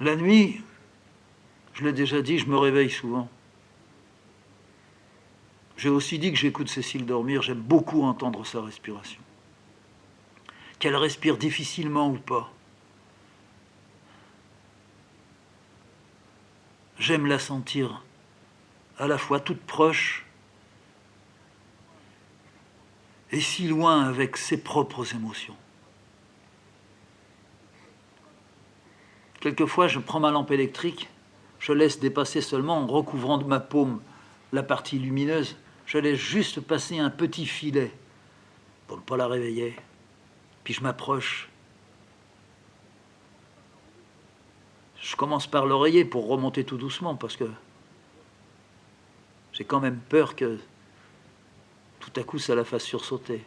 La nuit, je l'ai déjà dit, je me réveille souvent. J'ai aussi dit que j'écoute Cécile dormir, j'aime beaucoup entendre sa respiration. Qu'elle respire difficilement ou pas. J'aime la sentir à la fois toute proche et si loin avec ses propres émotions. Quelquefois, je prends ma lampe électrique, je laisse dépasser seulement en recouvrant de ma paume la partie lumineuse, je laisse juste passer un petit filet pour ne pas la réveiller. Puis je m'approche. Je commence par l'oreiller pour remonter tout doucement parce que j'ai quand même peur que tout à coup ça la fasse sursauter.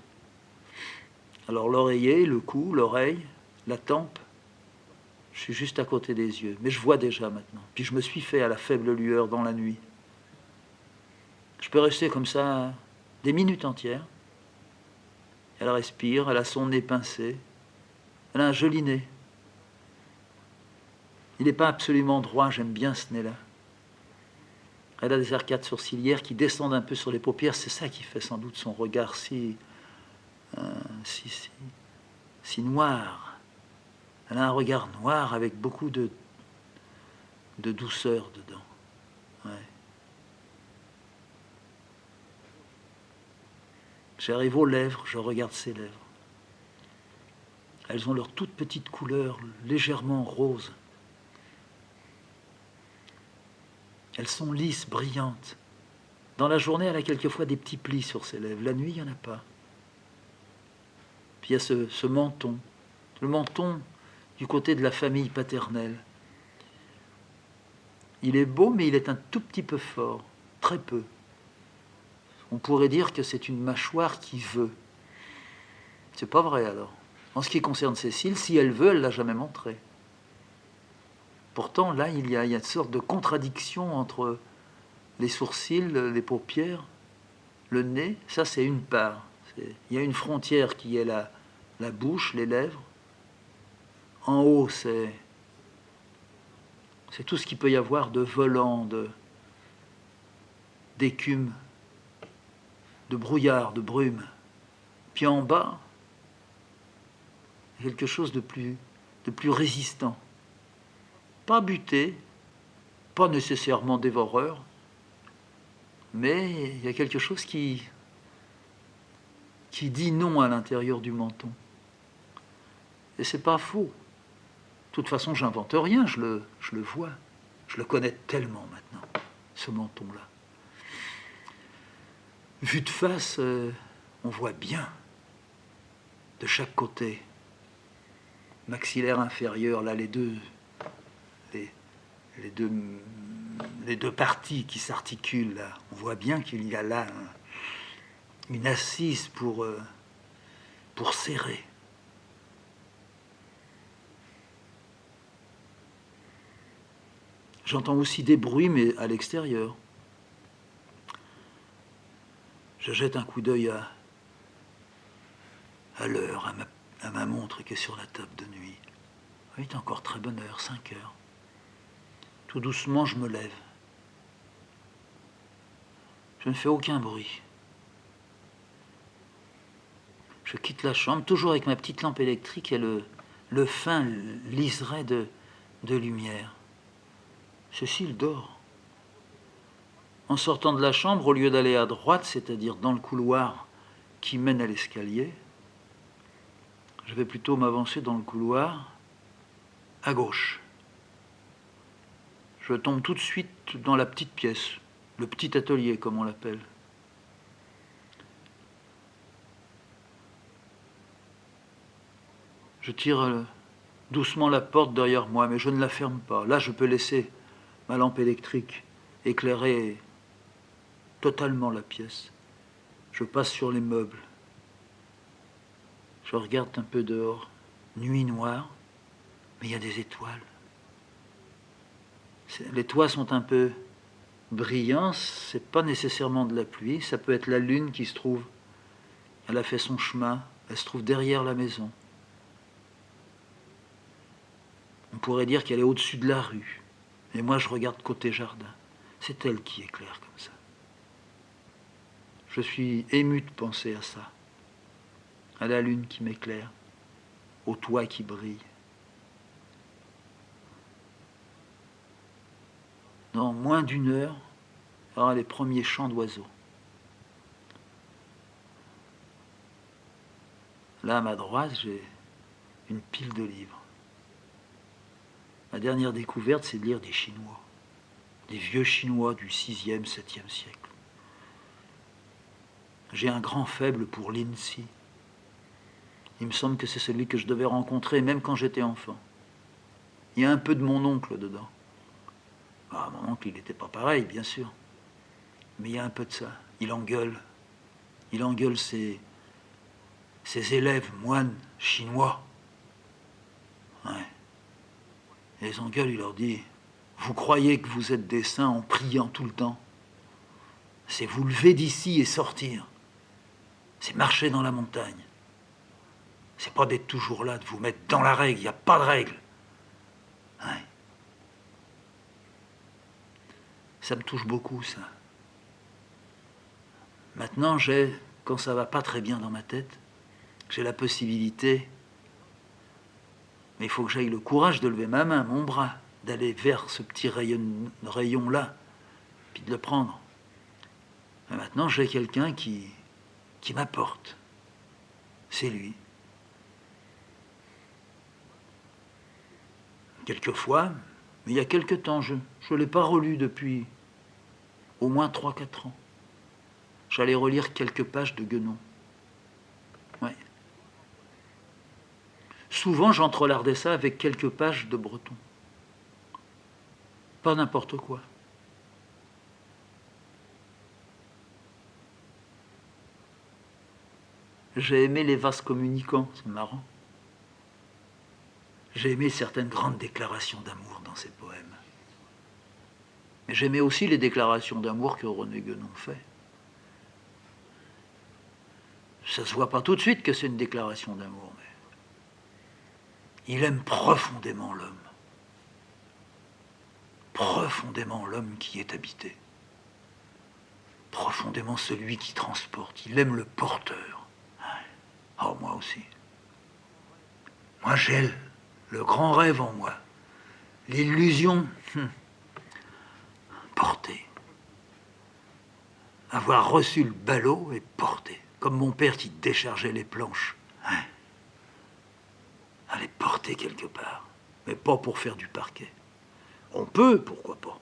Alors l'oreiller, le cou, l'oreille, la tempe, je suis juste à côté des yeux, mais je vois déjà maintenant. Puis je me suis fait à la faible lueur dans la nuit. Je peux rester comme ça des minutes entières. Elle respire, elle a son nez pincé, elle a un joli nez. Il n'est pas absolument droit, j'aime bien ce nez-là. Elle a des arcades sourcilières qui descendent un peu sur les paupières, c'est ça qui fait sans doute son regard si noir. Elle a un regard noir avec beaucoup de douceur dedans. Ouais. J'arrive aux lèvres, je regarde ses lèvres. Elles ont leur toute petite couleur, légèrement rose. Elles sont lisses, brillantes. Dans la journée, elle a quelquefois des petits plis sur ses lèvres. La nuit, il n'y en a pas. Puis il y a ce menton. Le menton du côté de la famille paternelle. Il est beau, mais il est un tout petit peu fort. Très peu. On pourrait dire que c'est une mâchoire qui veut. C'est pas vrai alors. En ce qui concerne Cécile, si elle veut, elle ne l'a jamais montré. Pourtant, là, il y a une sorte de contradiction entre les sourcils, les paupières, le nez. Ça, c'est une part. Il y a une frontière qui est la bouche, les lèvres. En haut, c'est tout ce qu'il peut y avoir de volant, d'écume, de brouillard, de brume. Puis en bas, quelque chose de plus résistant. Pas buté, pas nécessairement dévoreur, mais il y a quelque chose qui dit non à l'intérieur du menton. Et c'est pas faux. De toute façon, j'invente rien, je le vois. Je le connais tellement maintenant, ce menton-là. Vu de face, on voit bien de chaque côté. Maxillaire inférieur, là, les deux parties qui s'articulent, là. On voit bien qu'il y a là une assise pour serrer. J'entends aussi des bruits, mais à l'extérieur. Je jette un coup d'œil à l'heure, à ma montre qui est sur la table de nuit. Il est encore très bonne heure, 5 heures. Tout doucement, je me lève. Je ne fais aucun bruit. Je quitte la chambre, toujours avec ma petite lampe électrique et le fin liseré de lumière. Cécile dort. En sortant de la chambre, au lieu d'aller à droite, c'est-à-dire dans le couloir qui mène à l'escalier, je vais plutôt m'avancer dans le couloir à gauche. Je tombe tout de suite dans la petite pièce, le petit atelier comme on l'appelle. Je tire doucement la porte derrière moi, mais je ne la ferme pas. Là, je peux laisser ma lampe électrique éclairer totalement la pièce. Je passe sur les meubles. Je regarde un peu dehors. Nuit noire, mais il y a des étoiles. Les toits sont un peu brillants, c'est pas nécessairement de la pluie, ça peut être la lune qui se trouve. Elle a fait son chemin, elle se trouve derrière la maison. On pourrait dire qu'elle est au-dessus de la rue. Et moi, je regarde côté jardin. C'est elle qui éclaire comme ça. Je suis ému de penser à ça. À la lune qui m'éclaire, au toit qui brille. Dans moins d'une heure, il y aura les premiers chants d'oiseaux. Là, à ma droite, j'ai une pile de livres. Ma dernière découverte, c'est de lire des Chinois. Des vieux Chinois du 6e, 7e siècle. J'ai un grand faible pour Lin Si. Il me semble que c'est celui que je devais rencontrer même quand j'étais enfant. Il y a un peu de mon oncle dedans. Ah, mon oncle, il n'était pas pareil, bien sûr. Mais il y a un peu de ça. Il engueule. Il engueule ses élèves moines chinois. Ouais. Et les engueule, il leur dit, vous croyez que vous êtes des saints en priant tout le temps? C'est vous lever d'ici et sortir. C'est marcher dans la montagne. C'est pas d'être toujours là, de vous mettre dans la règle. Il n'y a pas de règle. Ouais. Ça me touche beaucoup, ça. Maintenant, quand ça va pas très bien dans ma tête, j'ai la possibilité, mais il faut que j'aille le courage de lever ma main, mon bras, d'aller vers ce petit rayon-là, puis de le prendre. Mais maintenant, j'ai quelqu'un qui m'apporte. C'est lui. Quelquefois, mais il y a quelque temps, je ne l'ai pas relu depuis au moins 3-4 ans. J'allais relire quelques pages de Guénon. Ouais. Souvent, j'entrelardais ça avec quelques pages de Breton. Pas n'importe quoi. J'ai aimé les vases communicants, c'est marrant. J'ai aimé certaines grandes déclarations d'amour dans ses poèmes. Mais j'aimais aussi les déclarations d'amour que René Guénon fait. Ça se voit pas tout de suite que c'est une déclaration d'amour, mais il aime profondément l'homme. Profondément l'homme qui est habité. Profondément celui qui transporte. Il aime le porteur. Oh, moi aussi. Moi, j'ai le grand rêve en moi. L'illusion porter. Avoir reçu le ballot et porter. Comme mon père qui déchargeait les planches. Aller porter quelque part. Mais pas pour faire du parquet. On peut, pourquoi pas.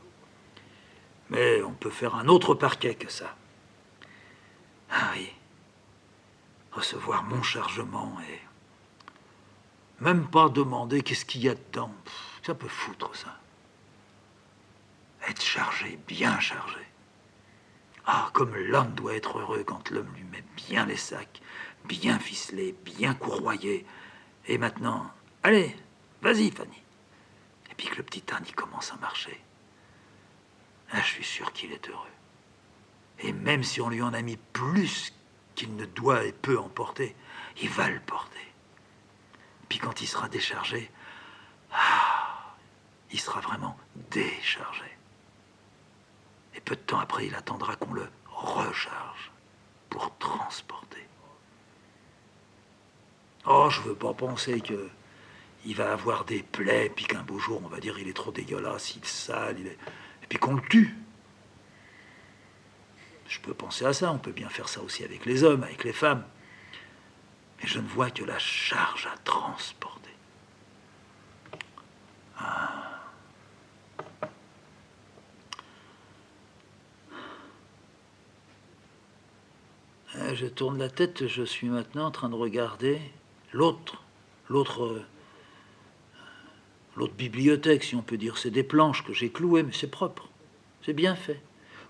Mais on peut faire un autre parquet que ça. Ah oui. Recevoir mon chargement et même pas demander qu'est-ce qu'il y a dedans. Ça peut foutre, ça. Être chargé, bien chargé. Ah, comme l'homme doit être heureux quand l'homme lui met bien les sacs, bien ficelés, bien courroyés. Et maintenant, allez, vas-y, Fanny. Et puis que le petit âne, il commence à marcher. Ah, je suis sûr qu'il est heureux. Et même si on lui en a mis plus qu'il ne doit et peut en porter, il va le porter. Puis quand il sera déchargé, il sera vraiment déchargé. Et peu de temps après, il attendra qu'on le recharge pour transporter. Oh, je veux pas penser qu'il va avoir des plaies, puis qu'un beau jour, on va dire il est trop dégueulasse, il est sale, et puis qu'on le tue. Je peux penser à ça, on peut bien faire ça aussi avec les hommes, avec les femmes. Mais je ne vois que la charge à transporter. Je tourne la tête, je suis maintenant en train de regarder l'autre bibliothèque, si on peut dire. C'est des planches que j'ai clouées, mais c'est propre, c'est bien fait.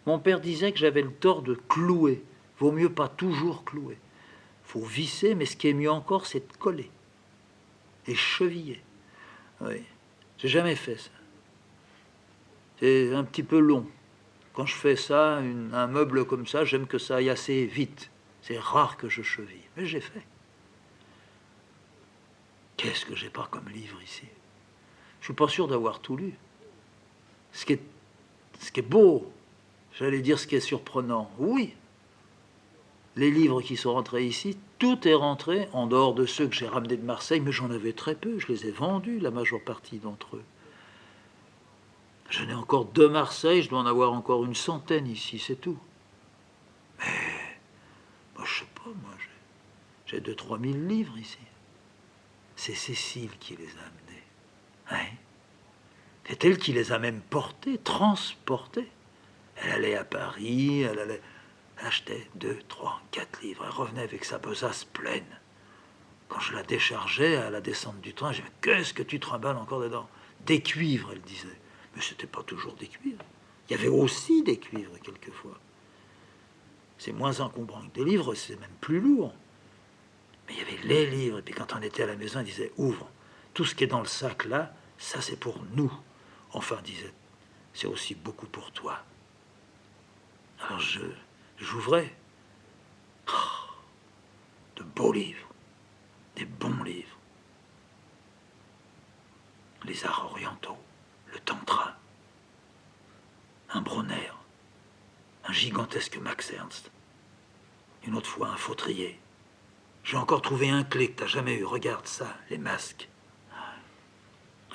Mon père disait que j'avais le tort de clouer. Vaut mieux pas toujours clouer. Faut visser, mais ce qui est mieux encore, c'est de coller et cheviller. Oui, j'ai jamais fait ça. C'est un petit peu long. Quand je fais ça, un meuble comme ça, j'aime que ça aille assez vite. C'est rare que je cheville, mais j'ai fait. Qu'est-ce que j'ai pas comme livre ici? Je suis pas sûr d'avoir tout lu. Ce qui est beau, j'allais dire ce qui est surprenant, oui. Les livres qui sont rentrés ici, tout est rentré, en dehors de ceux que j'ai ramenés de Marseille, mais j'en avais très peu, je les ai vendus, la majeure partie d'entre eux. J'en ai encore de Marseille, je dois en avoir encore une centaine ici, c'est tout. Mais, moi, je sais pas, moi, j'ai 2 000 à 3 000 livres ici. C'est Cécile qui les a amenés. Hein? C'est elle qui les a même portés, transportés. Elle allait à Paris, elle achetait 2, 3, 4 livres. Elle revenait avec sa besace pleine. Quand je la déchargeais à la descente du train, je disais, qu'est-ce que tu trimbales encore dedans? Des cuivres, elle disait. Mais c'était pas toujours des cuivres. Il y avait aussi des cuivres quelquefois. C'est moins encombrant que des livres, c'est même plus lourd. Mais il y avait les livres. Et puis quand on était à la maison, elle disait, ouvre. Tout ce qui est dans le sac là, ça c'est pour nous. Enfin, disait, c'est aussi beaucoup pour toi. Alors j'ouvrais. Oh, de beaux livres, des bons livres. Les arts orientaux, le tantra, un Bronner, un gigantesque Max Ernst, une autre fois un Fautrier. J'ai encore trouvé un clé que t'as jamais eu, regarde ça, les masques.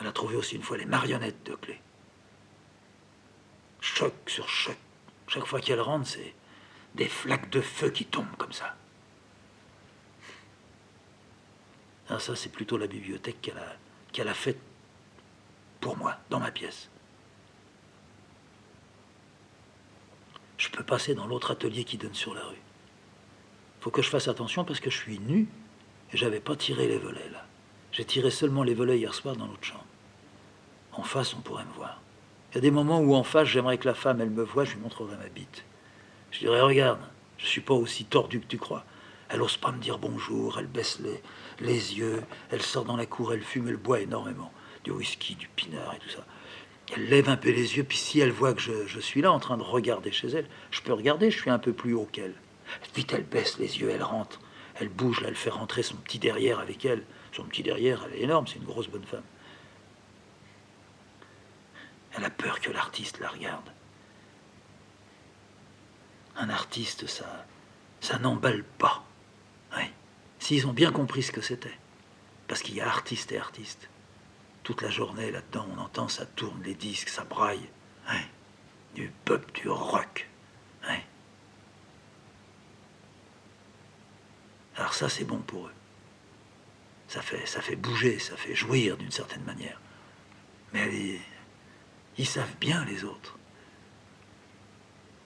Elle a trouvé aussi une fois les marionnettes de clé. Choc sur choc. Chaque fois qu'elle rentre, c'est des flaques de feu qui tombent comme ça. Ah, ça, c'est plutôt la bibliothèque qu'elle a faite pour moi, dans ma pièce. Je peux passer dans l'autre atelier qui donne sur la rue. Faut que je fasse attention parce que je suis nu et j'avais pas tiré les volets là. J'ai tiré seulement les volets hier soir dans l'autre chambre. En face, on pourrait me voir. Il y a des moments où en face, j'aimerais que la femme, elle me voie, je lui montrerai ma bite. Je dirais, regarde, je suis pas aussi tordu que tu crois. Elle ose pas me dire bonjour, elle baisse les yeux, elle sort dans la cour, elle fume, elle boit énormément. Du whisky, du pinard et tout ça. Elle lève un peu les yeux, puis si elle voit que je suis là en train de regarder chez elle, je peux regarder, je suis un peu plus haut qu'elle. Vite, elle baisse les yeux, elle rentre, elle bouge, là, elle fait rentrer son petit derrière avec elle. Son petit derrière, elle est énorme, c'est une grosse bonne femme. Elle a peur que l'artiste la regarde. Un artiste, ça n'emballe pas. Oui. S'ils ont bien compris ce que c'était. Parce qu'il y a artiste et artiste. Toute la journée, là-dedans, on entend, ça tourne, les disques, ça braille. Oui. Du pop, du rock. Oui. Alors ça, c'est bon pour eux. Ça fait bouger, ça fait jouir d'une certaine manière. Mais ils savent bien, les autres,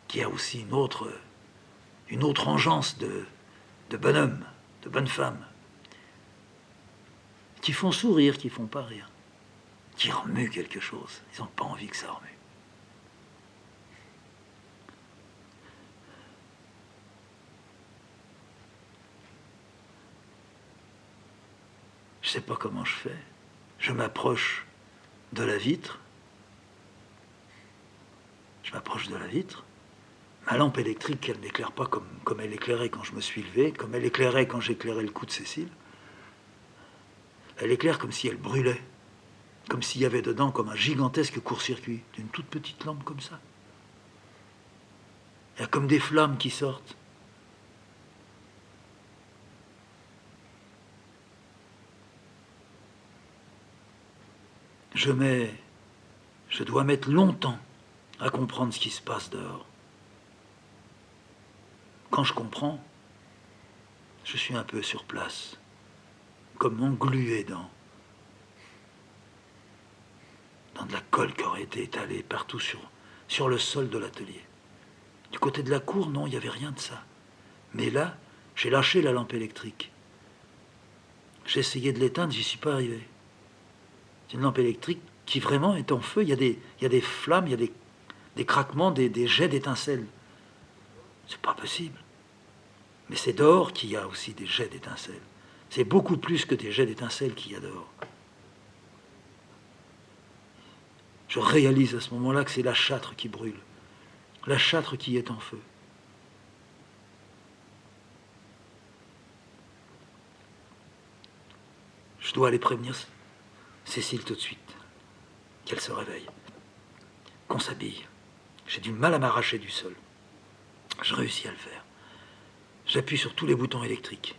qu'il y a aussi une autre engeance de bonhommes, de bonnes femmes, qui font sourire, qui font pas rire, qui remuent quelque chose. Ils n'ont pas envie que ça remue. Je sais pas comment je fais. Je m'approche de la vitre. Je m'approche de la vitre. Ma lampe électrique, elle n'éclaire pas comme elle éclairait quand je me suis levé, comme elle éclairait quand j'éclairais le cou de Cécile. Elle éclaire comme si elle brûlait, comme s'il y avait dedans comme un gigantesque court-circuit, d'une toute petite lampe comme ça. Il y a comme des flammes qui sortent. Je dois mettre longtemps à comprendre ce qui se passe dehors. Quand je comprends, je suis un peu sur place, comme englué dans de la colle qui aurait été étalée partout sur le sol de l'atelier. Du côté de la cour, non, il n'y avait rien de ça. Mais là, j'ai lâché la lampe électrique. J'ai essayé de l'éteindre, j'y suis pas arrivé. C'est une lampe électrique qui vraiment est en feu. Il y a des flammes, il y a des craquements, des jets d'étincelles. C'est pas possible. Mais c'est dehors qu'il y a aussi des jets d'étincelles. C'est beaucoup plus que des jets d'étincelles qu'il y a dehors. Je réalise à ce moment-là que c'est la châtre qui brûle. La châtre qui est en feu. Je dois aller prévenir Cécile tout de suite. qu'elle se réveille, qu'on s'habille. J'ai du mal à m'arracher du sol. Je réussis à le faire. J'appuie sur tous les boutons électriques.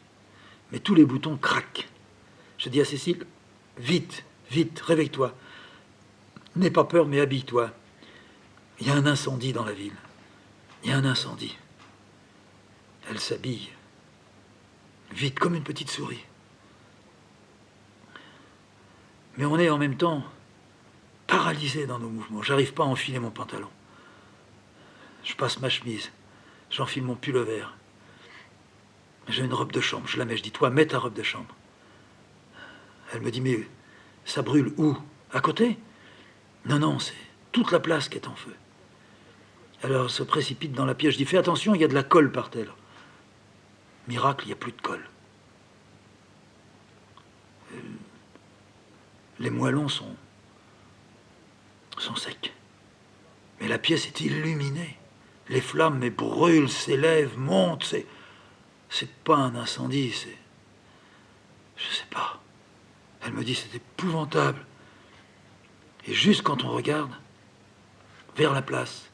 Mais tous les boutons craquent. Je dis à Cécile, vite, vite, réveille-toi. N'aie pas peur, mais habille-toi. Il y a un incendie dans la ville. Il y a un incendie. Elle s'habille. Vite, comme une petite souris. Mais on est en même temps paralysé dans nos mouvements. J'arrive pas à enfiler mon pantalon. Je passe ma chemise. J'enfile mon pull vert. J'ai une robe de chambre. Je la mets. Je dis, toi, mets ta robe de chambre. Elle me dit, mais ça brûle où? À côté? Non, non, c'est toute la place qui est en feu. Alors elle se précipite dans la pièce. Je dis, fais attention, il y a de la colle par terre. Miracle, il n'y a plus de colle. Les moellons sont secs. Mais la pièce est illuminée. Les flammes mais brûlent, s'élèvent, montent. C'est pas un incendie, c'est... Je sais pas. Elle me dit, c'est épouvantable. Et juste quand on regarde, vers la place,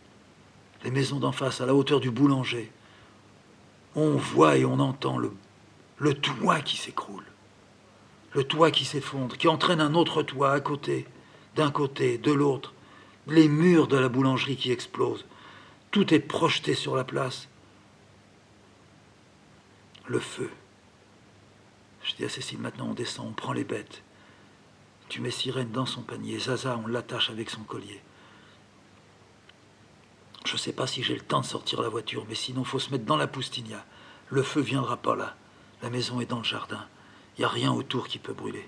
les maisons d'en face, à la hauteur du boulanger, on voit et on entend le toit qui s'écroule. Le toit qui s'effondre, qui entraîne un autre toit à côté, d'un côté, de l'autre. Les murs de la boulangerie qui explosent. Tout est projeté sur la place. Le feu. Je dis à Cécile, maintenant on descend, on prend les bêtes. Tu mets Sirène dans son panier. Zaza, on l'attache avec son collier. Je ne sais pas si j'ai le temps de sortir la voiture, mais sinon, il faut se mettre dans la Poustinia. Le feu ne viendra pas là. La maison est dans le jardin. Il n'y a rien autour qui peut brûler.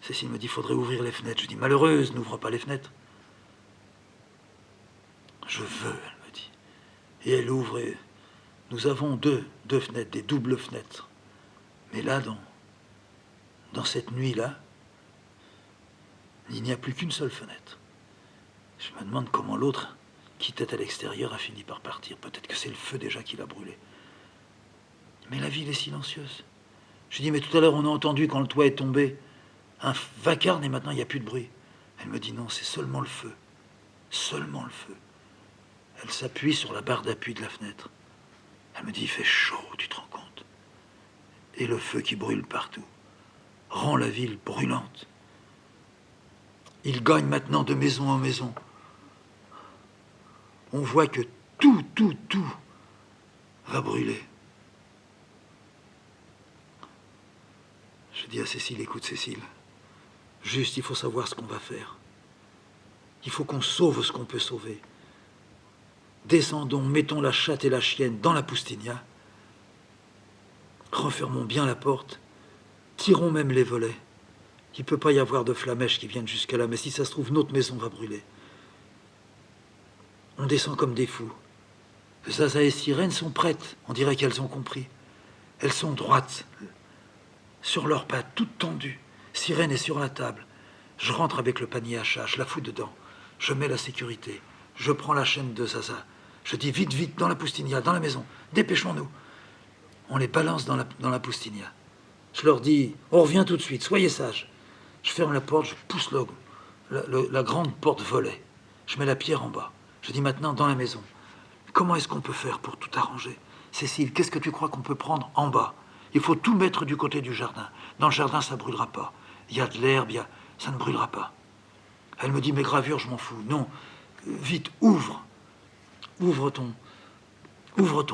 Cécile me dit, il faudrait ouvrir les fenêtres. Je dis, malheureuse, n'ouvre pas les fenêtres. Je veux, elle me dit. Et elle ouvre et nous avons deux fenêtres, des doubles fenêtres. Mais là, dans cette nuit-là, il n'y a plus qu'une seule fenêtre. Je me demande comment l'autre, qui était à l'extérieur, a fini par partir. Peut-être que c'est le feu déjà qui l'a brûlé. Mais la ville est silencieuse. Je dis, mais tout à l'heure, on a entendu quand le toit est tombé, un vacarme et maintenant, il n'y a plus de bruit. Elle me dit, non, c'est seulement le feu. Seulement le feu. Elle s'appuie sur la barre d'appui de la fenêtre. Elle me dit, il fait chaud, tu te rends compte? Et le feu qui brûle partout rend la ville brûlante. Il gagne maintenant de maison en maison. On voit que tout va brûler. Je dis à Cécile, écoute Cécile, juste il faut savoir ce qu'on va faire. Il faut qu'on sauve ce qu'on peut sauver. Descendons, mettons la chatte et la chienne dans la Poustinia. Refermons bien la porte. Tirons même les volets. Il ne peut pas y avoir de flamèches qui viennent jusque là, mais si ça se trouve, notre maison va brûler. On descend comme des fous. Zaza et Sirène sont prêtes. On dirait qu'elles ont compris. Elles sont droites, sur leurs pattes, toutes tendues. Sirène est sur la table. Je rentre avec le panier à chat, je la fous dedans. Je mets la sécurité. Je prends la chaîne de Zaza. Je dis vite, vite, dans la Poustinia, dans la maison. Dépêchons-nous. On les balance dans la Poustinia. Je leur dis, on revient tout de suite, soyez sages. Je ferme la porte, je pousse la grande porte volet. Je mets la pierre en bas. Je dis maintenant, dans la maison. Comment est-ce qu'on peut faire pour tout arranger? Cécile, qu'est-ce que tu crois qu'on peut prendre en bas? Il faut tout mettre du côté du jardin. Dans le jardin, ça ne brûlera pas. Il y a de l'herbe, ça ne brûlera pas. Elle me dit, mes gravures, je m'en fous. Non, vite, ouvre ton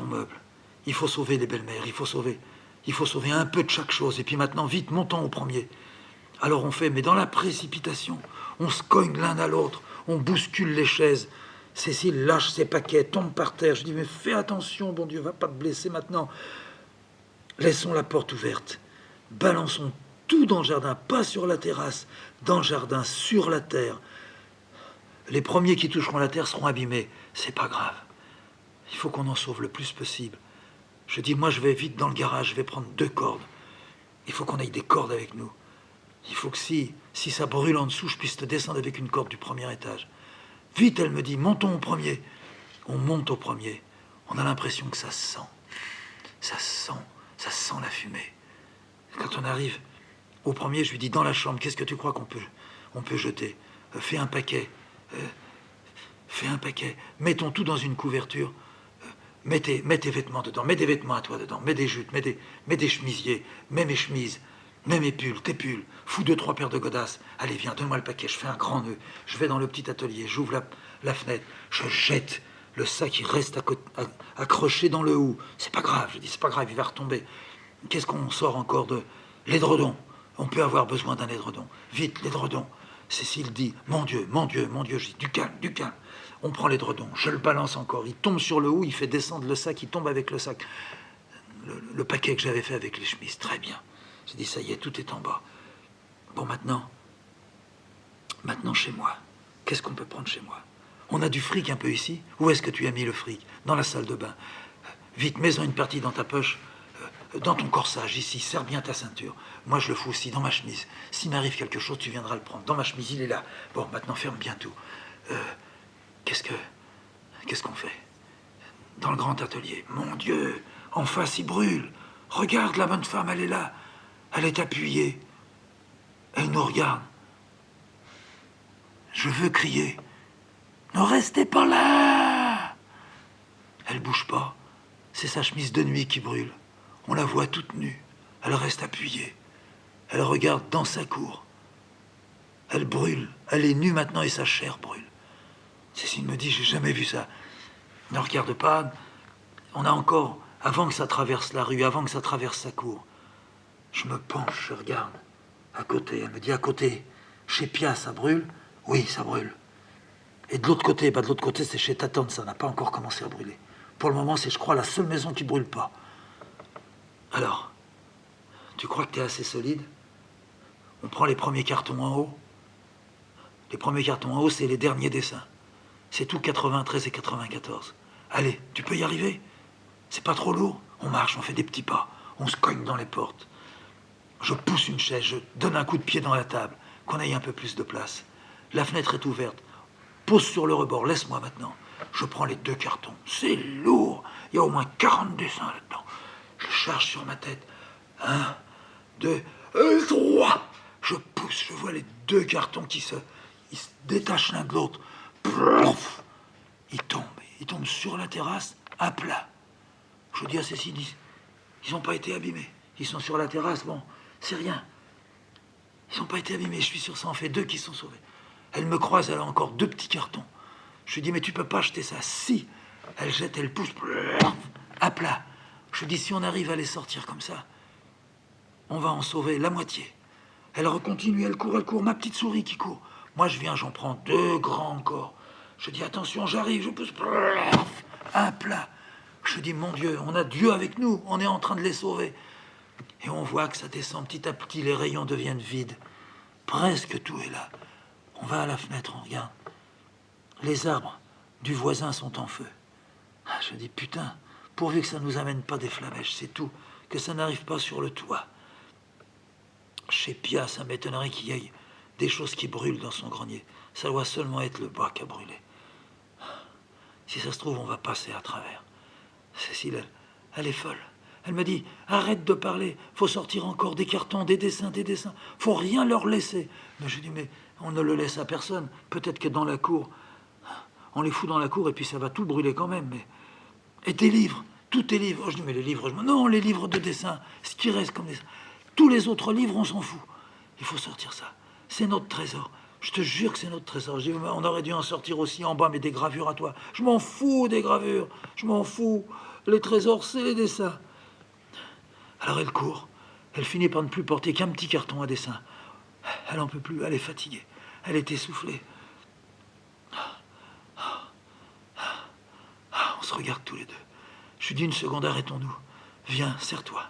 meuble. Il faut sauver les belles-mères, il faut sauver un peu de chaque chose. Et puis maintenant, vite, montons au premier. Alors on fait, mais dans la précipitation, on se cogne l'un à l'autre, on bouscule les chaises. Cécile lâche ses paquets, tombe par terre. Je dis, mais fais attention, bon Dieu, va pas te blesser maintenant. Laissons la porte ouverte. Balançons tout dans le jardin, pas sur la terrasse, dans le jardin, sur la terre. Les premiers qui toucheront la terre seront abîmés. C'est pas grave. Il faut qu'on en sauve le plus possible. Je dis, moi, je vais vite dans le garage, je vais prendre 2 cordes. Il faut qu'on ait des cordes avec nous. Il faut que si ça brûle en dessous, je puisse te descendre avec une corde du premier étage. Vite, elle me dit, montons au premier. On monte au premier. On a l'impression que ça sent. Ça sent la fumée. Quand on arrive au premier, je lui dis, dans la chambre, qu'est-ce que tu crois qu'on peut on peut jeter. Fais un paquet. Fais un paquet. Mettons tout dans une couverture. Mets tes vêtements dedans. Mets des vêtements à toi dedans. Mets des jutes. Mets des chemisiers. Mets mes chemises. Mets mes pulls. Tes pulls. Fous 2-3 paires de godasses. Allez, viens, donne-moi le paquet. Je fais un grand nœud. Je vais dans le petit atelier. J'ouvre la fenêtre. Je jette le sac. Il reste accroché dans le hou. C'est pas grave. Je dis, c'est pas grave. Il va retomber. Qu'est-ce qu'on sort encore de l'édredon? On peut avoir besoin d'un édredon. Vite, l'édredon. Cécile dit, mon Dieu, mon Dieu, mon Dieu. Je dis, du calme, du calme. On prend l'édredon, je le balance encore. Il tombe sur le hou, il fait descendre le sac, il tombe avec le sac. Le paquet que j'avais fait avec les chemises, très bien. J'ai dit, ça y est, tout est en bas. Bon, maintenant chez moi. Qu'est-ce qu'on peut prendre chez moi? On a du fric un peu ici. Où est-ce que tu as mis le fric? Dans la salle de bain. Vite, mets-en une partie dans ta poche. Dans ton corsage, ici, serre bien ta ceinture. Moi, je le fous aussi dans ma chemise. S'il m'arrive quelque chose, tu viendras le prendre. Dans ma chemise, il est là. Bon, maintenant, ferme bien tout. Qu'est-ce qu'on fait? Dans le grand atelier. Mon Dieu, en face, il brûle. Regarde, la bonne femme, elle est là. Elle est appuyée. Elle nous regarde. Je veux crier. Ne restez pas là! Elle bouge pas. C'est sa chemise de nuit qui brûle. On la voit toute nue. Elle reste appuyée. Elle regarde dans sa cour. Elle brûle. Elle est nue maintenant et sa chair brûle. Cécile me dit, j'ai jamais vu ça. Ne regarde pas. On a encore, avant que ça traverse la rue, avant que ça traverse sa cour. Je me penche, je regarde. À côté, elle me dit, à côté, chez Pia, ça brûle? Oui, ça brûle. Et de l'autre côté, c'est chez ta tante, ça n'a pas encore commencé à brûler. Pour le moment, c'est, je crois, la seule maison qui brûle pas. Alors, tu crois que tu es assez solide? On prend les premiers cartons en haut. Les premiers cartons en haut, c'est les derniers dessins. C'est tout 93 et 94. Allez, tu peux y arriver? C'est pas trop lourd? On marche, on fait des petits pas. On se cogne dans les portes. Je pousse une chaise, je donne un coup de pied dans la table, qu'on ait un peu plus de place. La fenêtre est ouverte. Pose sur le rebord, laisse-moi maintenant. Je prends les 2 cartons. C'est lourd. Il y a au moins 40 dessins là-dedans. Je charge sur ma tête. 1, 2, 3. Je pousse, je vois les 2 cartons qui se détachent l'un de l'autre. Ils tombent sur la terrasse à plat. Je dis à Cécile, ils n'ont pas été abîmés. Ils sont sur la terrasse, bon, c'est rien. Ils n'ont pas été abîmés, je suis sûr, ça en fait 2 qui sont sauvés. Elle me croise, elle a encore 2 petits cartons. Je lui dis, mais tu peux pas jeter ça. Si. Elle jette, elle pousse à plat. Je lui dis, si on arrive à les sortir comme ça, on va en sauver la moitié. Elle recontinue, elle court. Ma petite souris qui court. Moi, je viens, j'en prends 2 grands encore. Je dis, attention, j'arrive, je pousse à plat. Je dis, mon Dieu, on a Dieu avec nous, on est en train de les sauver. Et on voit que ça descend petit à petit, les rayons deviennent vides. Presque tout est là. On va à la fenêtre, on regarde. Les arbres du voisin sont en feu. Je dis, putain, pourvu que ça nous amène pas des flamèches, c'est tout. Que ça n'arrive pas sur le toit. Chez Pia, ça m'étonnerait qu'il y ait des choses qui brûlent dans son grenier. Ça doit seulement être le bas qui a brûlé. Si ça se trouve, on va passer à travers. Cécile, elle est folle. Elle me dit, arrête de parler, faut sortir encore des cartons, des dessins, faut rien leur laisser. Mais je dis, mais on ne le laisse à personne. Peut-être que dans la cour, on les fout dans la cour et puis ça va tout brûler quand même. Mais... Et tes livres, tous tes livres. Je dis, mais les livres, non, les livres de dessin, ce qui reste comme dessin. Tous les autres livres, on s'en fout. Il faut sortir ça. C'est notre trésor. Je te jure que c'est notre trésor. Je dis, on aurait dû en sortir aussi en bas, mais des gravures à toi. Je m'en fous des gravures. Je m'en fous. Les trésors, c'est les dessins. Alors elle court. Elle finit par ne plus porter qu'un petit carton à dessin. Elle n'en peut plus. Elle est fatiguée. Elle est essoufflée. On se regarde tous les deux. Je lui dis, une seconde, arrêtons-nous. Viens, serre-toi.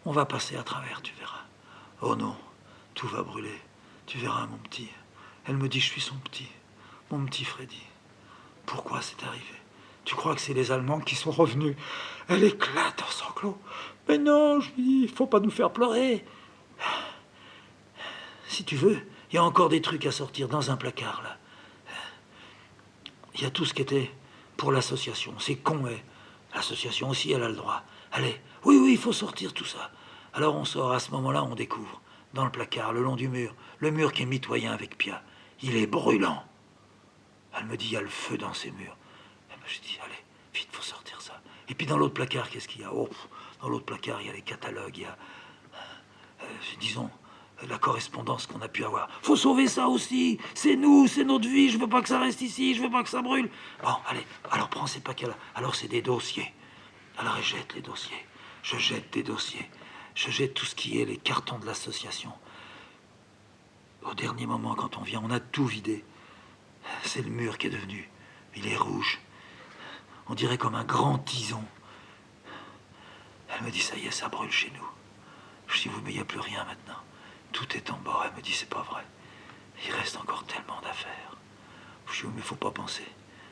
On va passer à travers, tu verras. Oh non, tout va brûler. Tu verras, mon petit. Elle me dit, je suis son petit. Mon petit Freddy. Pourquoi c'est arrivé? Tu crois que c'est les Allemands qui sont revenus? Elle éclate en sanglots. Mais non, je lui dis, il faut pas nous faire pleurer. Si tu veux, il y a encore des trucs à sortir dans un placard, là. Il y a tout ce qui était pour l'association. C'est con, mais l'association aussi, elle a le droit. Allez, oui, il faut sortir tout ça. Alors on sort, à ce moment-là, on découvre dans le placard, le long du mur. Le mur qui est mitoyen avec Pia. Il est brûlant. Elle me dit, il y a le feu dans ces murs. Et ben, je dis, allez, vite, faut sortir ça. Et puis dans l'autre placard, qu'est-ce qu'il y a? Oh, dans l'autre placard, il y a les catalogues, il y a, disons, la correspondance qu'on a pu avoir. Faut sauver ça aussi. C'est nous, c'est notre vie. Je veux pas que ça reste ici. Je veux pas que ça brûle. Bon, allez. Alors prends ces paquets-là. Alors c'est des dossiers. Alors elle jette les dossiers. Je jette des dossiers. Je jette tout ce qui est les cartons de l'association. Au dernier moment, quand on vient, on a tout vidé. C'est le mur qui est devenu. Il est rouge. On dirait comme un grand tison. Elle me dit, ça y est, ça brûle chez nous. Je dis, oui, mais il n'y a plus rien maintenant. Tout est en bas. Elle me dit, c'est pas vrai. Il reste encore tellement d'affaires. Je dis, oui, mais faut pas penser.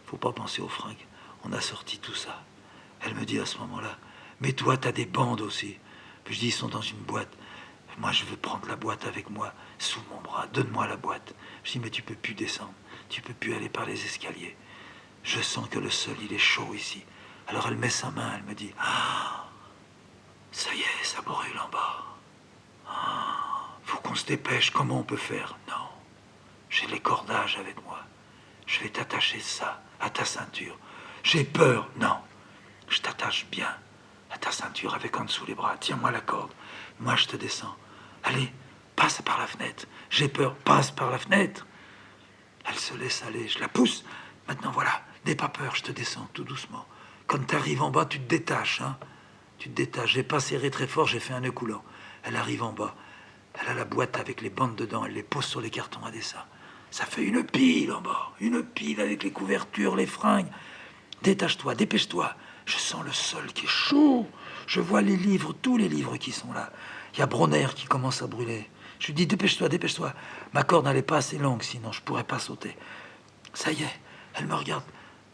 Faut pas penser aux fringues. On a sorti tout ça. Elle me dit à ce moment-là, mais toi, t'as des bandes aussi. Puis je dis, ils sont dans une boîte. Moi, je veux prendre la boîte avec moi, sous mon bras. Donne-moi la boîte. Je dis, mais tu peux plus descendre. Tu peux plus aller par les escaliers. Je sens que le sol, il est chaud ici. Alors elle met sa main, elle me dit, ah, ça y est, ça brûle en bas. Ah, faut qu'on se dépêche. Comment on peut faire? Non, j'ai les cordages avec moi. Je vais t'attacher ça à ta ceinture. J'ai peur. Non, je t'attache bien à ta ceinture avec en dessous les bras. Tiens-moi la corde. Moi, je te descends. Allez, passe par la fenêtre. J'ai peur. Passe par la fenêtre. Elle se laisse aller. Je la pousse. Maintenant, voilà. N'aie pas peur. Je te descends tout doucement. Quand tu arrives en bas, tu te détaches. Hein. Tu te détaches. J'ai pas serré très fort. J'ai fait un nœud coulant. Elle arrive en bas. Elle a la boîte avec les bandes dedans. Elle les pose sur les cartons à dessin. Ça fait une pile en bas. Une pile avec les couvertures, les fringues. Détache-toi. Dépêche-toi. Je sens le sol qui est chaud. Je vois les livres, tous les livres qui sont là. Il y a Bronner qui commence à brûler. Je lui dis, dépêche-toi, dépêche-toi. Ma corde n'allait pas assez longue, sinon je pourrais pas sauter. Ça y est, elle me regarde.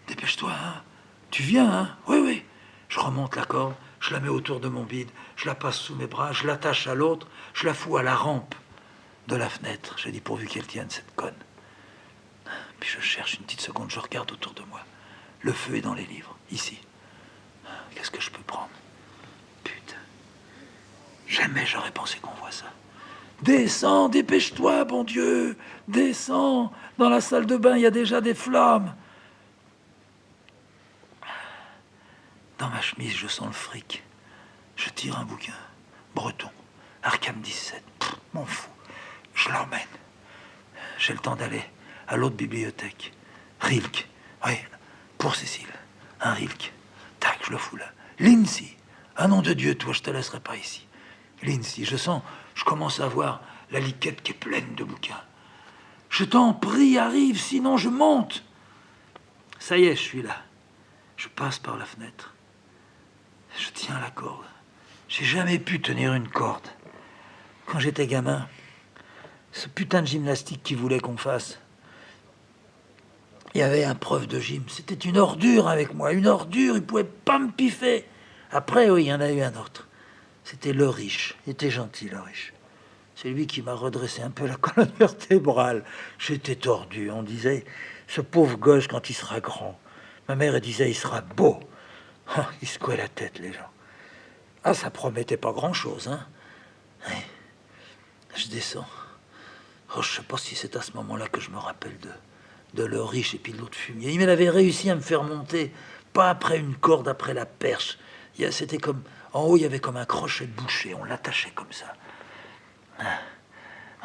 Dépêche-toi, hein. Tu viens, hein? Oui, oui. Je remonte la corde, je la mets autour de mon bide, je la passe sous mes bras, je l'attache à l'autre, je la fous à la rampe de la fenêtre. Je dis, pourvu qu'elle tienne, cette conne. Puis je cherche une petite seconde, je regarde autour de moi. Le feu est dans les livres, ici. Qu'est-ce que je peux prendre? Putain. Jamais j'aurais pensé qu'on voit ça. Descends, dépêche-toi, bon Dieu. Descends. Dans la salle de bain, il y a déjà des flammes. Dans ma chemise, je sens le fric. Je tire un bouquin. Breton. Arkham 17. M'en fous. Je l'emmène. J'ai le temps d'aller à l'autre bibliothèque. Rilke. Oui, pour Cécile. Un Rilke. Tac, je le fous là. Lindsay. Ah nom de Dieu, toi, je te laisserai pas ici. Lindsay, je commence à voir la liquette qui est pleine de bouquins. Je t'en prie, arrive, sinon je monte. Ça y est, je suis là. Je passe par la fenêtre. Je tiens la corde. J'ai jamais pu tenir une corde. Quand j'étais gamin, ce putain de gymnastique qui voulait qu'on fasse, il y avait un prof de gym. C'était une ordure avec moi, une ordure, il pouvait pas me piffer. Après, oui, il y en a eu un autre. C'était le riche. Il était gentil, le riche. C'est lui qui m'a redressé un peu la colonne vertébrale. J'étais tordu. On disait, ce pauvre gosse, quand il sera grand. Ma mère, elle disait, il sera beau. Oh, il secouait la tête, les gens. Ah, ça promettait pas grand-chose, hein. Ouais. Je descends. Oh, je sais pas si c'est à ce moment-là que je me rappelle de le riche et puis de l'autre fumier. Il avait réussi à me faire monter, pas après une corde, après la perche. C'était comme... En haut, il y avait comme un crochet de boucher. On l'attachait comme ça.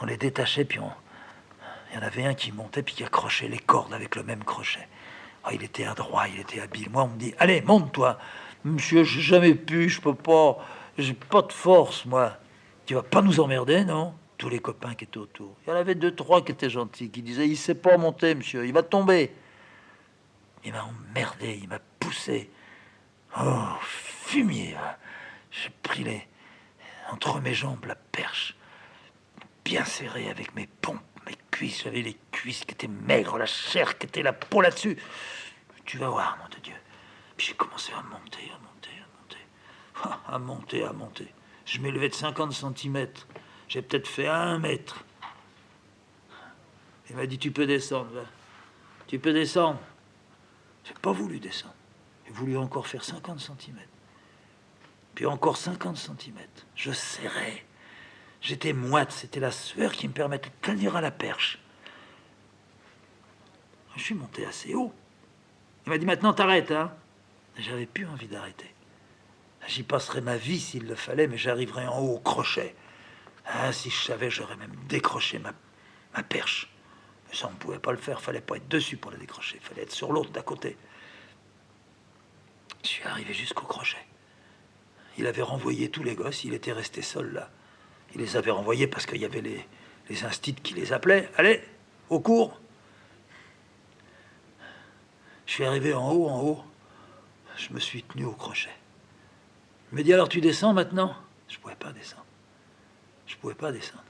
On les détachait, puis il y en avait un qui montait, puis qui accrochait les cordes avec le même crochet. Oh, il était adroit, il était habile. Moi, on me dit, allez, monte-toi. Monsieur, j'ai jamais pu, je peux pas. J'ai pas de force, moi. Tu vas pas nous emmerder, non? Tous les copains qui étaient autour. Il y en avait 2, 3 qui étaient gentils, qui disaient, il sait pas monter, monsieur, il va tomber. Il m'a emmerdé, il m'a poussé. Oh, fumier. J'ai pris entre mes jambes la perche, bien serrée avec mes pompes, mes cuisses. J'avais les cuisses qui étaient maigres, la chair qui était la peau là-dessus. Tu vas voir, nom de Dieu. Puis j'ai commencé à monter, à monter, à monter. Je m'élevais de 50 centimètres. J'ai peut-être fait 1 mètre. Il m'a dit, tu peux descendre, là. Tu peux descendre. J'ai pas voulu descendre. J'ai voulu encore faire 50 centimètres. Puis encore 50 centimètres. Je serrais. J'étais moite, c'était la sueur qui me permettait de tenir à la perche. Je suis monté assez haut. Il m'a dit, maintenant t'arrêtes, hein. J'avais plus envie d'arrêter. J'y passerais ma vie s'il le fallait, mais j'arriverais en haut au crochet. Ah, si je savais, j'aurais même décroché ma perche. Mais ça, on ne pouvait pas le faire, fallait pas être dessus pour la décrocher, fallait être sur l'autre d'à côté. Je suis arrivé jusqu'au crochet. Il avait renvoyé tous les gosses, il était resté seul là. Il les avait renvoyés parce qu'il y avait les instits qui les appelaient. Allez, au cours. Je suis arrivé en haut. Je me suis tenu au crochet. Il me dit, alors tu descends maintenant? Je pouvais pas descendre. Je pouvais pas descendre.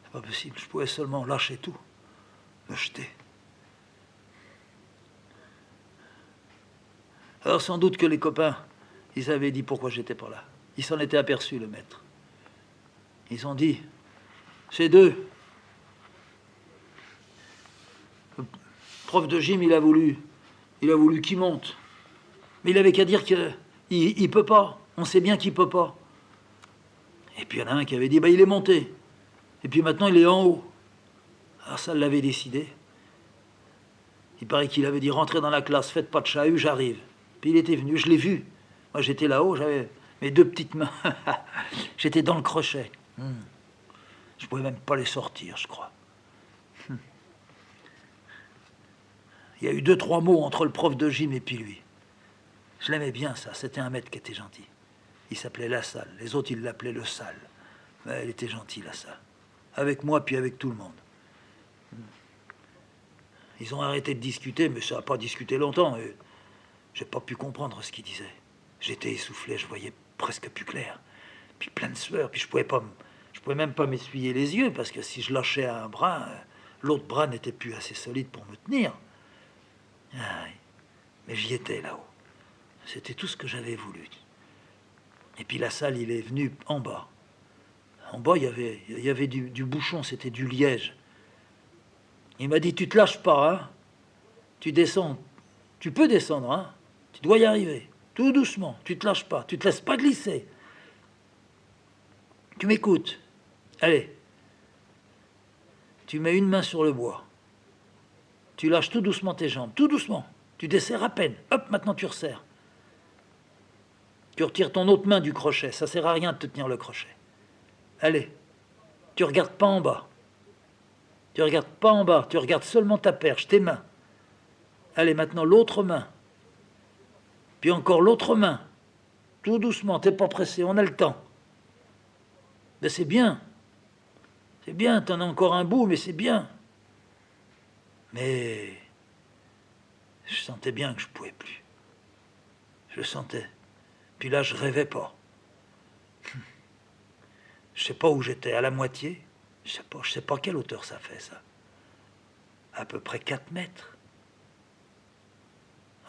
C'est pas possible. Je pouvais seulement lâcher tout, me jeter. Alors sans doute que les copains, ils avaient dit pourquoi j'étais pas là. Ils s'en étaient aperçus, le maître. Ils ont dit, c'est deux. Le prof de gym, il a voulu qu'il monte. Mais il avait qu'à dire qu'il peut pas. On sait bien qu'il peut pas. Et puis il y en a un qui avait dit, bah, il est monté. Et puis maintenant, il est en haut. Alors ça l'avait décidé. Il paraît qu'il avait dit, rentrez dans la classe, faites pas de chahut, j'arrive. Puis il était venu, je l'ai vu. Moi, j'étais là-haut, j'avais mes deux petites mains. J'étais dans le crochet. Je pouvais même pas les sortir, je crois. Il y a eu 2-3 mots entre le prof de gym et puis lui. Je l'aimais bien, ça. C'était un maître qui était gentil. Il s'appelait La Salle. Les autres, ils l'appelaient Le Sale. Mais elle était gentille, La Salle. Avec moi, puis avec tout le monde. Ils ont arrêté de discuter, mais ça n'a pas discuté longtemps. Et j'ai pas pu comprendre ce qu'ils disaient. J'étais essoufflé, je voyais presque plus clair. Puis plein de sueur, puis je pouvais même pas m'essuyer les yeux, parce que si je lâchais un bras, l'autre bras n'était plus assez solide pour me tenir. Ah, mais j'y étais là-haut. C'était tout ce que j'avais voulu. Et puis La Salle, il est venu en bas. En bas, il y avait du bouchon, c'était du liège. Il m'a dit, tu te lâches pas, hein. Tu descends. Tu peux descendre, hein. Tu dois y arriver. Tout doucement. Tu te lâches pas. Tu te laisses pas glisser. Tu m'écoutes. Allez. Tu mets une main sur le bois. Tu lâches tout doucement tes jambes. Tout doucement. Tu desserres à peine. Hop, maintenant tu resserres. Tu retires ton autre main du crochet. Ça sert à rien de te tenir le crochet. Allez. Tu regardes pas en bas. Tu regardes pas en bas. Tu regardes seulement ta perche, tes mains. Allez, maintenant l'autre main. Puis encore l'autre main. Tout doucement, t'es pas pressé, on a le temps. Mais c'est bien. C'est bien, t'en as encore un bout, mais c'est bien. Mais je sentais bien que je pouvais plus. Je sentais. Puis là, je rêvais pas. Je sais pas où j'étais, à la moitié. Je sais pas quelle hauteur ça fait, ça. À peu près 4 mètres.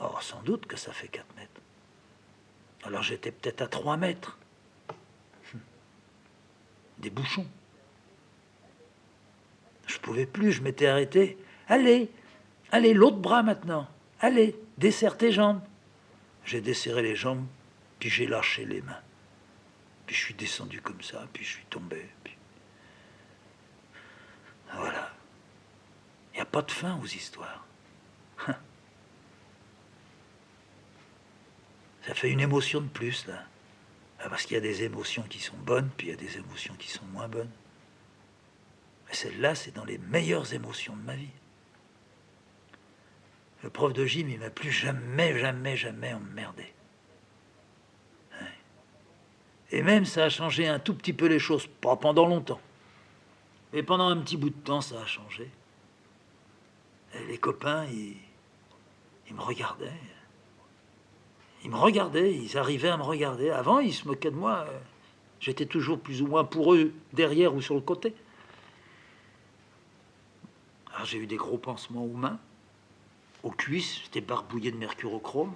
Oh, sans doute que ça fait 4 mètres. Alors j'étais peut-être à 3 mètres. Des bouchons. Je pouvais plus, je m'étais arrêté. Allez, allez, l'autre bras maintenant. Allez, desserre tes jambes. J'ai desserré les jambes, puis j'ai lâché les mains. Puis je suis descendu comme ça, puis je suis tombé. Puis... Voilà. Il n'y a pas de fin aux histoires. Ça fait une émotion de plus, là. Parce qu'il y a des émotions qui sont bonnes, puis il y a des émotions qui sont moins bonnes. Mais celle-là, c'est dans les meilleures émotions de ma vie. Le prof de gym, il m'a plus jamais emmerdé. Et même, ça a changé un tout petit peu les choses, pas pendant longtemps. Mais pendant un petit bout de temps, ça a changé. Et les copains, ils me regardaient. Ils me regardaient, ils arrivaient à me regarder. Avant, ils se moquaient de moi. J'étais toujours plus ou moins pour eux, derrière ou sur le côté. Alors j'ai eu des gros pansements aux mains, aux cuisses, j'étais barbouillé de mercurochrome.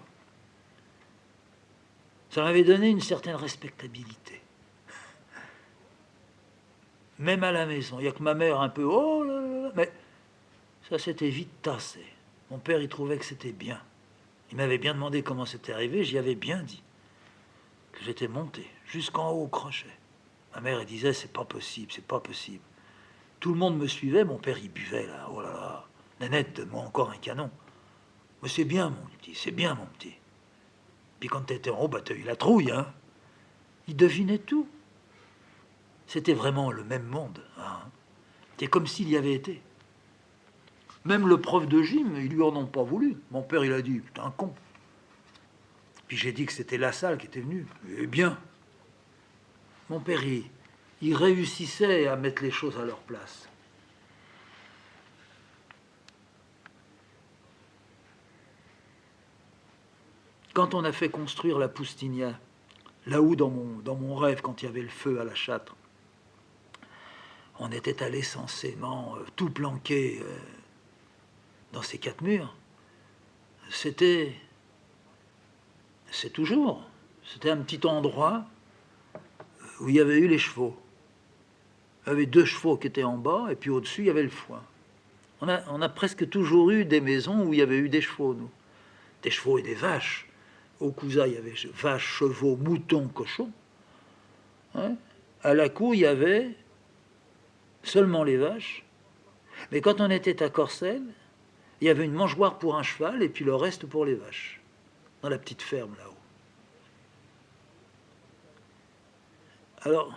Ça m'avait donné une certaine respectabilité. Même à la maison, il n'y a que ma mère un peu, oh là là, mais ça s'était vite tassé. Mon père, il trouvait que c'était bien. Il m'avait bien demandé comment c'était arrivé, j'y avais bien dit. Que j'étais monté jusqu'en haut au crochet. Ma mère, elle disait, c'est pas possible, c'est pas possible. Tout le monde me suivait, mon père, il buvait, là. Oh là là. Nanette, donne-moi encore un canon. Mais c'est bien, mon petit, c'est bien, mon petit. Puis quand t'étais en haut, bah, t'as eu la trouille, hein. Il devinait tout. C'était vraiment le même monde, hein. C'est comme s'il y avait été. Même le prof de gym, ils lui en ont pas voulu. Mon père, il a dit, t'es un con. Puis j'ai dit que c'était la salle qui était venue. Eh bien, mon père, il réussissait à mettre les choses à leur place. Quand on a fait construire la Poustinia, là-haut dans mon rêve, quand il y avait le feu à la Châtre, on était allé censément tout planqué dans ces 4 murs. C'était un petit endroit où il y avait eu les chevaux. Il y avait 2 chevaux qui étaient en bas, et puis au-dessus, il y avait le foin. On a presque toujours eu des maisons où il y avait eu des chevaux, nous. Des chevaux et des vaches. Au Cousin, il y avait vaches, chevaux, moutons, cochons. Hein? À la cour, il y avait seulement les vaches. Mais quand on était à Corcelles, il y avait une mangeoire pour un cheval et puis le reste pour les vaches. Dans la petite ferme là-haut. Alors,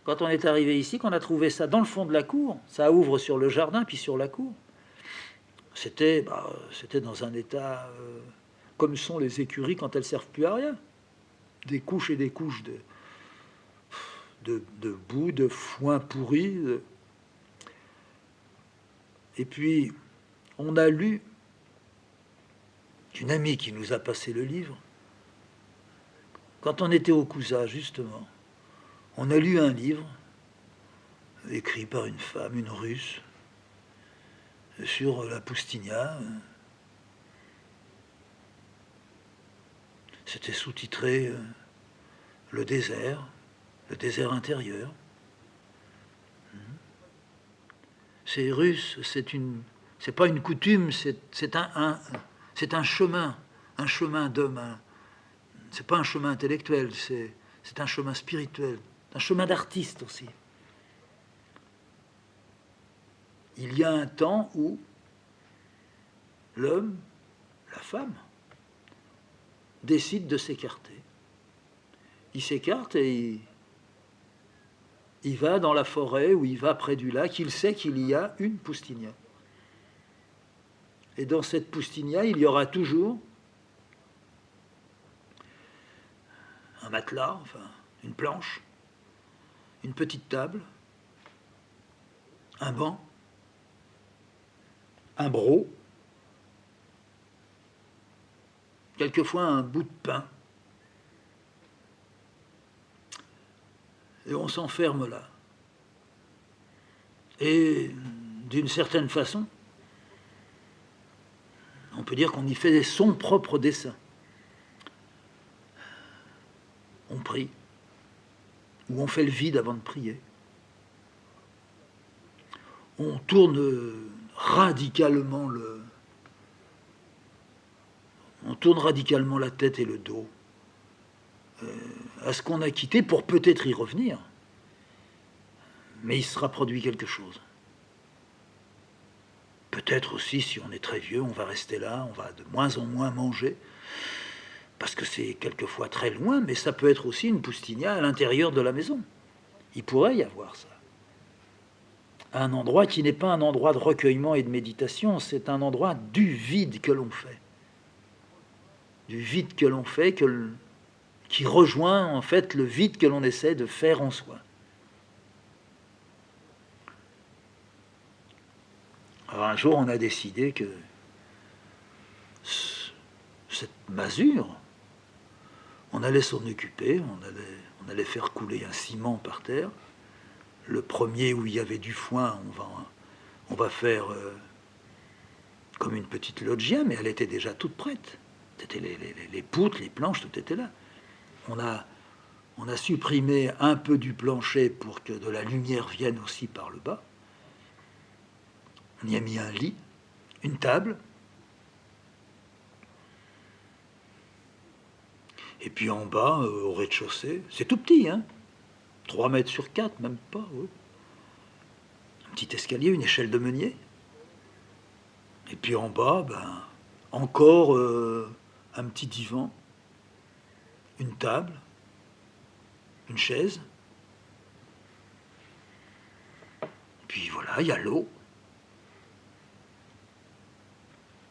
quand on est arrivé ici, qu'on a trouvé ça dans le fond de la cour, ça ouvre sur le jardin puis sur la cour. C'était dans un état comme sont les écuries quand elles servent plus à rien. Des couches et des couches de boue, de foin pourri. Et puis, on a lu, une amie qui nous a passé le livre, quand on était au Cousin, justement, on a lu un livre écrit par une femme, une Russe, sur la Poustinia. C'était sous-titré le désert intérieur. C'est russe, c'est pas une coutume, c'est un chemin d'homme. C'est pas un chemin intellectuel, c'est un chemin spirituel, un chemin d'artiste aussi. Il y a un temps où l'homme, la femme, décide de s'écarter. Il s'écarte et il va dans la forêt ou il va près du lac. Il sait qu'il y a une Poustinia. Et dans cette Poustinia, il y aura toujours un matelas, enfin une planche, une petite table, un banc, un broc, quelquefois un bout de pain. Et on s'enferme là. Et d'une certaine façon, on peut dire qu'on y fait son propre dessin. On prie, ou on fait le vide avant de prier. On tourne radicalement la tête et le dos à ce qu'on a quitté pour peut-être y revenir. Mais il sera produit quelque chose. Peut-être aussi, si on est très vieux, on va rester là, on va de moins en moins manger, parce que c'est quelquefois très loin, mais ça peut être aussi une Poustinia à l'intérieur de la maison. Il pourrait y avoir ça. Un endroit qui n'est pas un endroit de recueillement et de méditation, c'est un endroit du vide que l'on fait. Du vide que l'on fait, qui rejoint en fait le vide que l'on essaie de faire en soi. Alors un jour, on a décidé que cette masure, on allait s'en occuper, on allait faire couler un ciment par terre. Le premier où il y avait du foin, on va faire comme une petite loggia, mais elle était déjà toute prête. C'était les poutres, les planches, tout était là. On a supprimé un peu du plancher pour que de la lumière vienne aussi par le bas. On y a mis un lit, une table. Et puis en bas, au rez-de-chaussée, c'est tout petit, hein. 3 mètres sur 4, même pas. Oui. Un petit escalier, une échelle de meunier. Et puis en bas, ben, encore un petit divan, une table, une chaise. Puis voilà, il y a l'eau.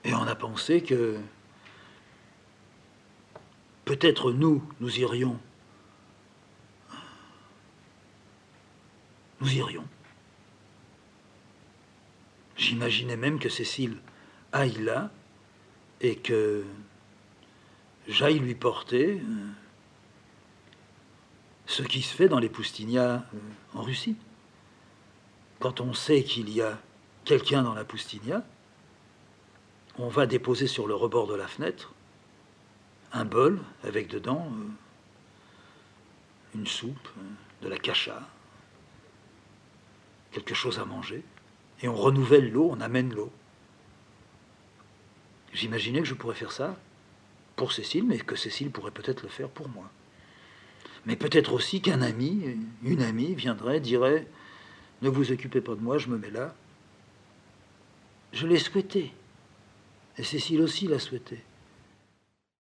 Et on a pensé que peut-être nous irions. Nous irions. J'imaginais même que Cécile aille là et que j'aille lui porter ce qui se fait dans les poustignats en Russie. Quand on sait qu'il y a quelqu'un dans la poustigna, on va déposer sur le rebord de la fenêtre un bol avec dedans une soupe, de la cacha, quelque chose à manger, et on renouvelle l'eau, on amène l'eau. J'imaginais que je pourrais faire ça pour Cécile, mais que Cécile pourrait peut-être le faire pour moi. Mais peut-être aussi qu'un ami, une amie viendrait, dirait « Ne vous occupez pas de moi, je me mets là ». Je l'ai souhaité. Et Cécile aussi l'a souhaité.